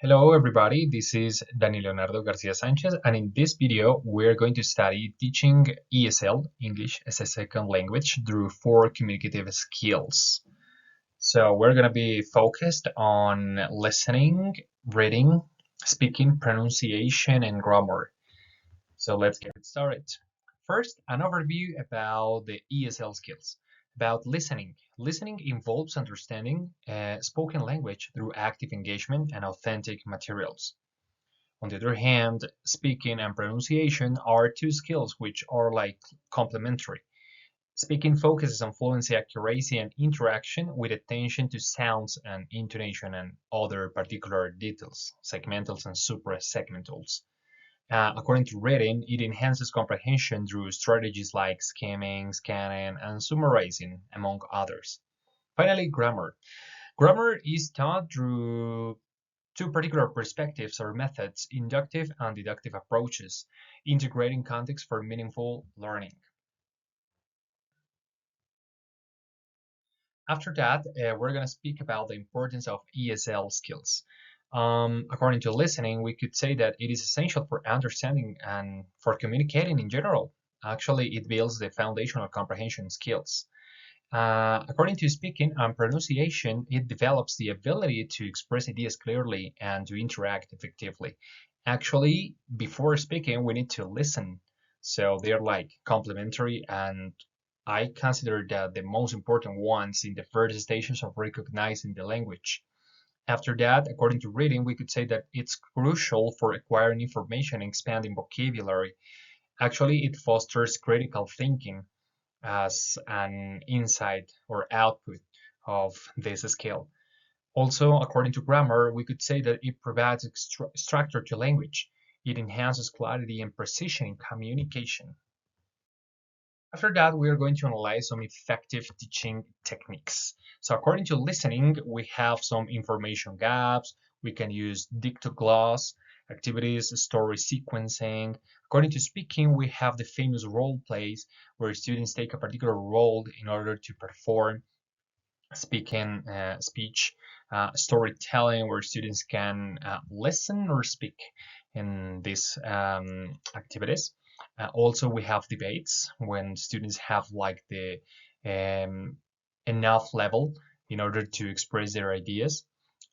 Hello everybody, this is Dani Leonardo Garcia Sanchez, and in this video we're going to study teaching ESL, English as a second language, through 4 communicative skills. So we're going to be focused on listening, reading, speaking, pronunciation, and grammar. So let's get started. First, an overview about the ESL skills. About listening. Listening involves understanding spoken language through active engagement and authentic materials. On the other hand, speaking and pronunciation are two skills which are like complementary. Speaking focuses on fluency, accuracy, and interaction with attention to sounds and intonation and other particular details, segmentals and suprasegmentals. According to reading, it enhances comprehension through strategies like skimming, scanning, and summarizing, among others. Finally, grammar. Grammar is taught through two particular perspectives or methods, inductive and deductive approaches, integrating context for meaningful learning. After that, we're going to speak about the importance of ESL skills. According to listening, we could say that it is essential for understanding and for communicating in general. Actually, it builds the foundational comprehension skills. According to speaking and pronunciation, it develops the ability to express ideas clearly and to interact effectively. Actually, before speaking, we need to listen. So they're like complementary, and I consider that the most important ones in the first stages of recognizing the language. After that, according to reading, we could say that it's crucial for acquiring information and expanding vocabulary. Actually, it fosters critical thinking as an insight or output of this skill. Also, according to grammar, we could say that it provides structure to language. It enhances clarity and precision in communication. After that, we are going to analyze some effective teaching techniques. So according to listening, we have some information gaps. We can use dictogloss, activities, story sequencing. According to speaking, we have the famous role plays where students take a particular role in order to perform speaking speech, storytelling where students can listen or speak in these activities. Also, we have debates when students have like the enough level in order to express their ideas.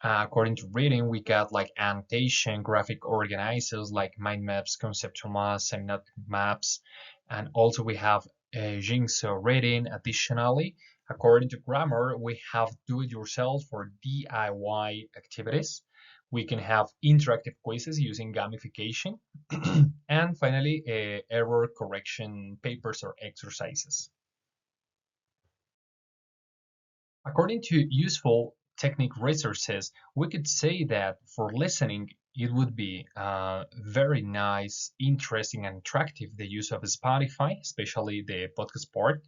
According to reading, we got like annotation, graphic organizers like mind maps, conceptual maps, semiotic maps, and also we have jigsaw reading. Additionally, according to grammar, we have do-it-yourself or DIY activities. We can have interactive quizzes using gamification, and finally, error correction papers or exercises. According to useful technique resources, we could say that for listening, it would be very nice, interesting, and attractive the use of Spotify, especially the podcast part.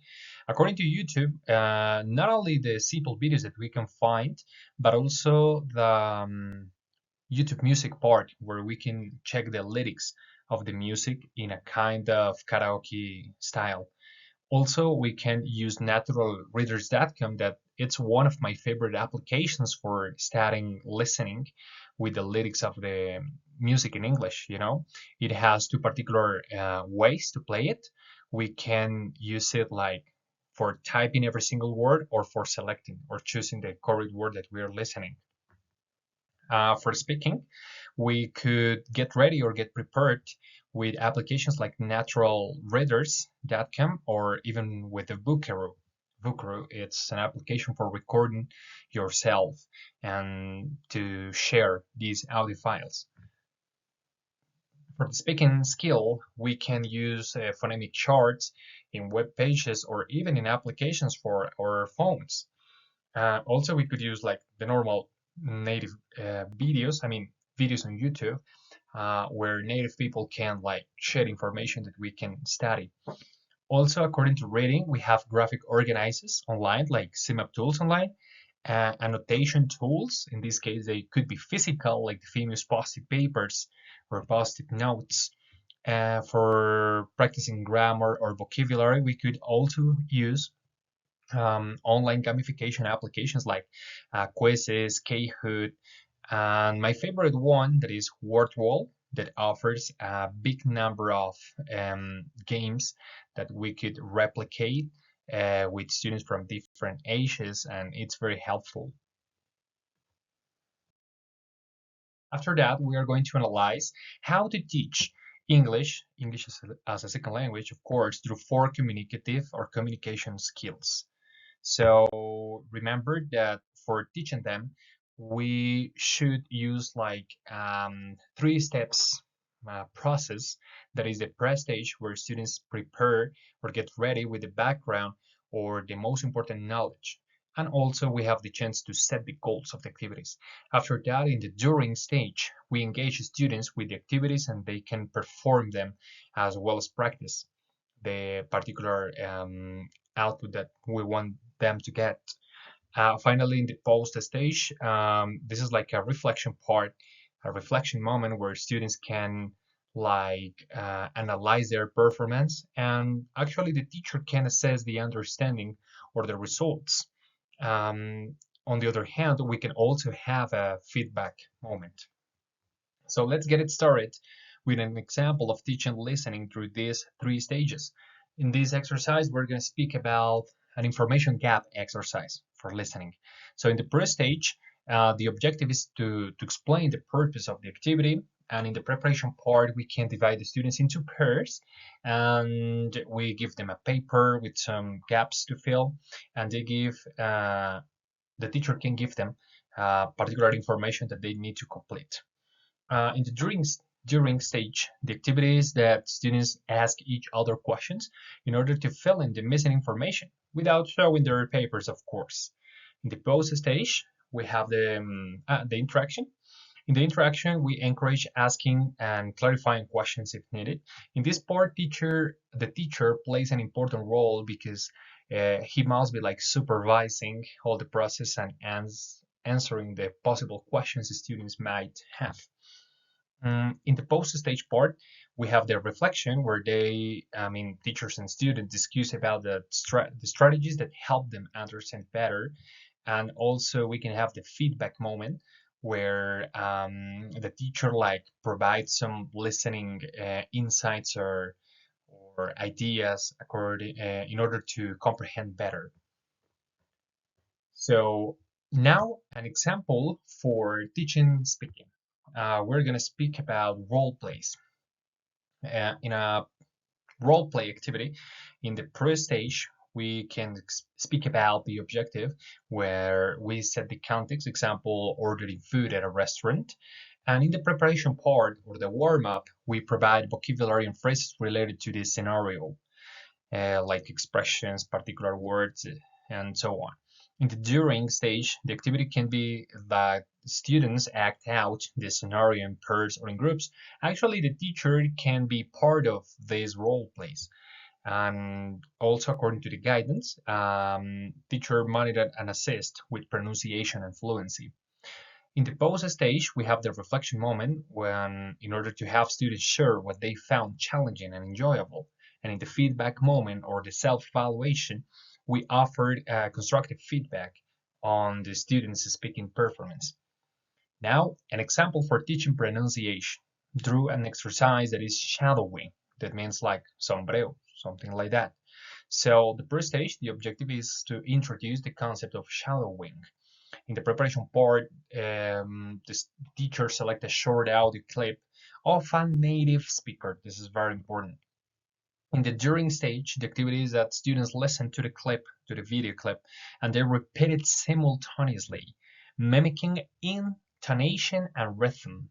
According to YouTube, not only the simple videos that we can find, but also the YouTube music part where we can check the lyrics of the music in a kind of karaoke style. Also, we can use naturalreaders.com that it's one of my favorite applications for starting listening with the lyrics of the music in English, you know. It has two particular ways to play it. We can use it like for typing every single word or for selecting or choosing the correct word that we are listening. For speaking, we could get ready or get prepared with applications like naturalreaders.com or even with the Bookaroo. Bookaroo, it's an application for recording yourself and to share these audio files. For the speaking skill, we can use phonemic charts in web pages or even in applications for our phones. Also, we could use like the normal native videos, videos on YouTube, where native people can like share information that we can study. Also, according to reading, we have graphic organizers online, like CMAP tools online, annotation tools. In this case, they could be physical, like the famous post-it papers or post-it notes. For practicing grammar or vocabulary, we could also use online gamification applications like quizzes, Kahoot, And my favorite one that is Word Wall that offers a big number of games that we could replicate with students from different ages, and it's very helpful. After that, we are going to analyze how to teach English as a second language, of course, through four communicative or communication skills. So remember that for teaching them, we should use like three steps process. That is the pre-stage where students prepare or get ready with the background or the most important knowledge. And also we have the chance to set the goals of the activities. After that, in the during stage, we engage students with the activities and they can perform them as well as practice the particular output that we want them to get. Finally, in the post stage, this is like a reflection part, a reflection moment where students can analyze their performance, and actually the teacher can assess the understanding or the results. On the other hand, we can also have a feedback moment. So let's get it started with an example of teaching listening through these three stages. In this exercise, we're going to speak about an information gap exercise for listening. So in the first stage, the objective is to explain the purpose of the activity. And in the preparation part, we can divide the students into pairs and we give them a paper with some gaps to fill. And the teacher can give them particular information that they need to complete. In the during stage, the activities that students ask each other questions in order to fill in the missing information without showing their papers, of course. In the post stage, we have the interaction. In the interaction, we encourage asking and clarifying questions if needed. In this part, the teacher plays an important role because he must be like supervising all the process and answering the possible questions the students might have. In the post-stage part, we have the reflection where teachers and students discuss about the strategies that help them understand better. And also we can have the feedback moment where the teacher like provides some listening insights or ideas in order to comprehend better. So now an example for teaching speaking. We're going to speak about role plays. In a role play activity, in the first stage, we can speak about the objective where we set the context, example, ordering food at a restaurant. And in the preparation part or the warm up, we provide vocabulary and phrases related to this scenario like expressions, particular words, and so on. In the during stage, the activity can be that students act out the scenario in pairs or in groups. Actually, the teacher can be part of these role plays. And also, according to the guidance, teacher monitor and assist with pronunciation and fluency. In the post stage, we have the reflection moment when, in order to have students share what they found challenging and enjoyable. And in the feedback moment or the self-evaluation, we offered constructive feedback on the students' speaking performance. Now, an example for teaching pronunciation through an exercise that is shadowing. That means like sombrero, something like that. So the first stage, the objective is to introduce the concept of shadowing. In the preparation part, the teacher select a short audio clip of a native speaker. This is very important. In the during stage, the activity is that students listen to the clip, to the video clip, and they repeat it simultaneously, mimicking intonation and rhythm.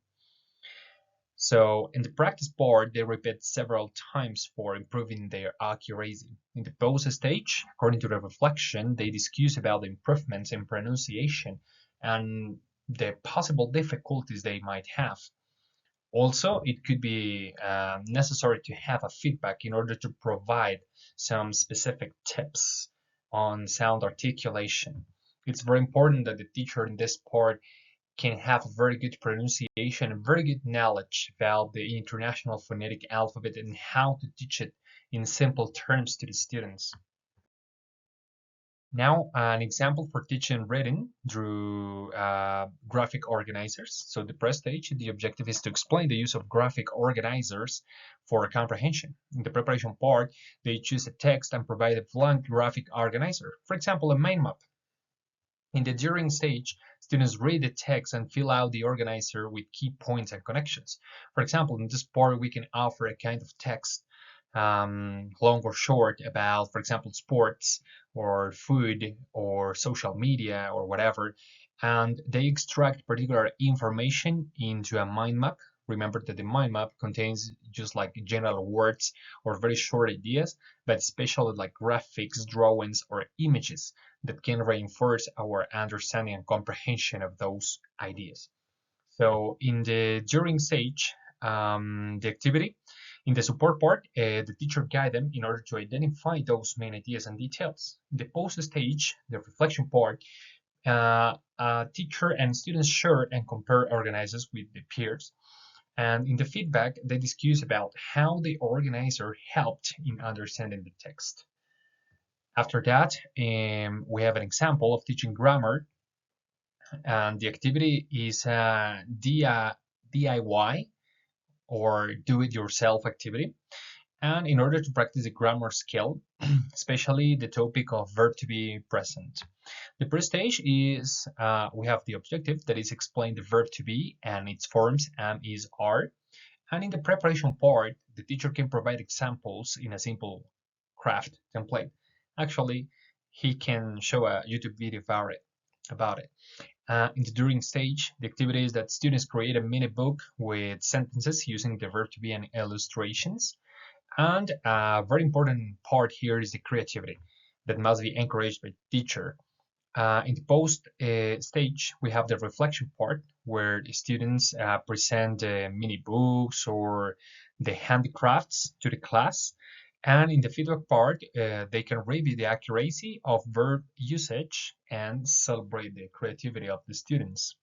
So in the practice part, they repeat several times for improving their accuracy. In the post stage, according to the reflection, they discuss about the improvements in pronunciation and the possible difficulties they might have. Also, it could be necessary to have a feedback in order to provide some specific tips on sound articulation. It's very important that the teacher in this part can have very good pronunciation and very good knowledge about the International Phonetic Alphabet and how to teach it in simple terms to the students. Now, an example for teaching reading through graphic organizers. So the press stage, the objective is to explain the use of graphic organizers for comprehension. In the preparation part, they choose a text and provide a blank graphic organizer, for example, a mind map. In the during stage, students read the text and fill out the organizer with key points and connections. For example, in this part, we can offer a kind of text, long or short, about, for example, sports or food or social media or whatever, and they extract particular information into a mind map. Remember that the mind map contains just like general words or very short ideas, but especially like graphics, drawings, or images that can reinforce our understanding and comprehension of those ideas. So in the during stage, the activity, in the support part, the teacher guide them in order to identify those main ideas and details. The post stage, the reflection part, teacher and students share and compare organizers with the peers. And in the feedback, they discuss about how the organizer helped in understanding the text. After that, we have an example of teaching grammar, and the activity is a DIY or do-it-yourself activity. And in order to practice the grammar skill, especially the topic of verb to be present. The first stage is we have the objective that is explain the verb to be and its forms am, is, are. And in the preparation part, the teacher can provide examples in a simple craft template. Actually, he can show a YouTube video about it. In the during stage, the activity is that students create a mini book with sentences using the verb to be and illustrations. And a very important part here is the creativity that must be encouraged by the teacher. In the post stage, we have the reflection part where the students present mini books or the handicrafts to the class. And in the feedback part, they can review the accuracy of verb usage and celebrate the creativity of the students.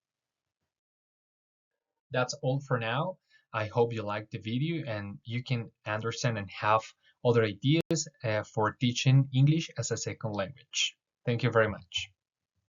That's all for now. I hope you liked the video and you can understand and have other ideas for teaching English as a second language. Thank you very much.